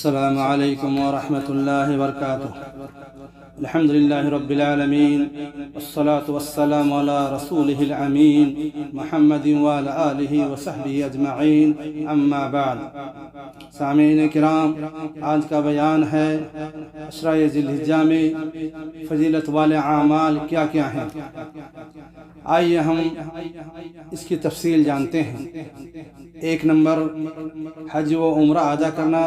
السلام علیکم ورحمۃ اللہ وبرکاتہ۔ الحمد للہ رب العالمین والصلاة والسلام علی رسولہ الامین محمد وعلی آلہ وصحبہ اجمعین، اما بعد۔ سامعین کرام، آج کا بیان ہے عشرہ ذی الحجہ میں فضیلت والے اعمال کیا کیا ہیں۔ آئیے ہم اس کی تفصیل جانتے ہیں۔ 1 نمبر، حج و عمرہ ادا کرنا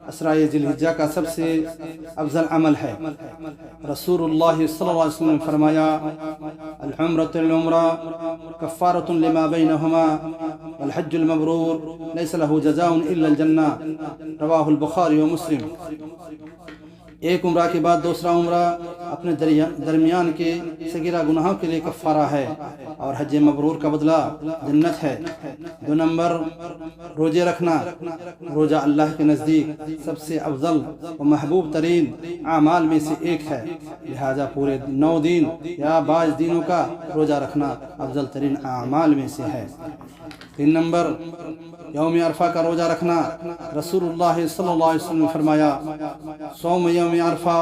عشرہ ذی الحجہ کا سب سے افضل عمل ہے۔ رسول اللہ صلی اللہ علیہ وسلم نے فرمایا، العمرۃ العمرہ کفارۃ لما بینہما والحج المبرور لیس لہ جزاء الا الجنہ، رواہ البخاری و مسلم۔ ایک عمرہ کے بعد دوسرا عمرہ اپنے درمیان کے صغیرہ گناہوں کے لیے کفارہ ہے، اور حج مبرور کا بدلہ جنت ہے۔ 2 نمبر، روزے رکھنا۔ روزہ اللہ کے نزدیک سب سے افضل و محبوب ترین اعمال میں سے ایک ہے، لہذا پورے 9 دن یا بعض دنوں کا روزہ رکھنا افضل ترین اعمال میں سے ہے۔ 3 نمبر، یوم عرفہ کا روزہ رکھنا۔ رسول اللہ صلی اللہ علیہ وسلم نے فرمایا، صوم یوم عرفہ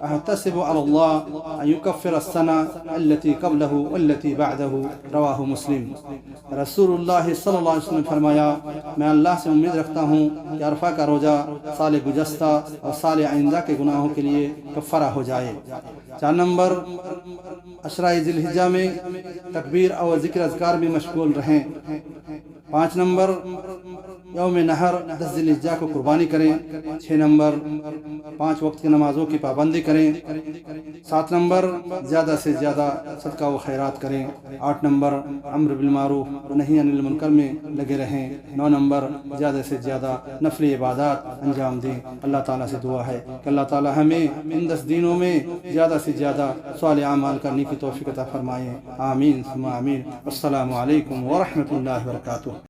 احتسب علی اللہ ان یکفر السنہ التي قبلہ والتي بعدہ، رواہ مسلم۔ رسول اللہ صلی اللہ علیہ وسلم نے فرمایا، میں اللہ سے امید رکھتا ہوں کہ عرفہ کا روزہ سال گزشتہ اور سال آئندہ کے گناہوں کے لیے کفارہ ہو جائے۔ 4 نمبر، عشرہ ذی الحجہ میں تکبیر اور ذکر اذکار میں مشغول رہیں۔ 5 نمبر، یوم نحر 10 ذی الحجہ کو قربانی کریں۔ 6 نمبر، 5 وقت کی نمازوں کی پابندی کریں۔ 7 نمبر، زیادہ سے زیادہ صدقہ و خیرات کریں۔ 8 نمبر، امر بالمعروف و نہی عن المنکر میں لگے رہیں۔ 9 نمبر، زیادہ سے زیادہ نفلی عبادات انجام دیں۔ اللہ تعالیٰ سے دعا ہے کہ اللہ تعالیٰ ہمیں ان 10 دنوں میں زیادہ سے زیادہ صالح اعمال کرنے کی توفیق عطا فرمائے۔ آمین ثم آمین۔ السلام علیکم ورحمۃ اللہ وبرکاتہ۔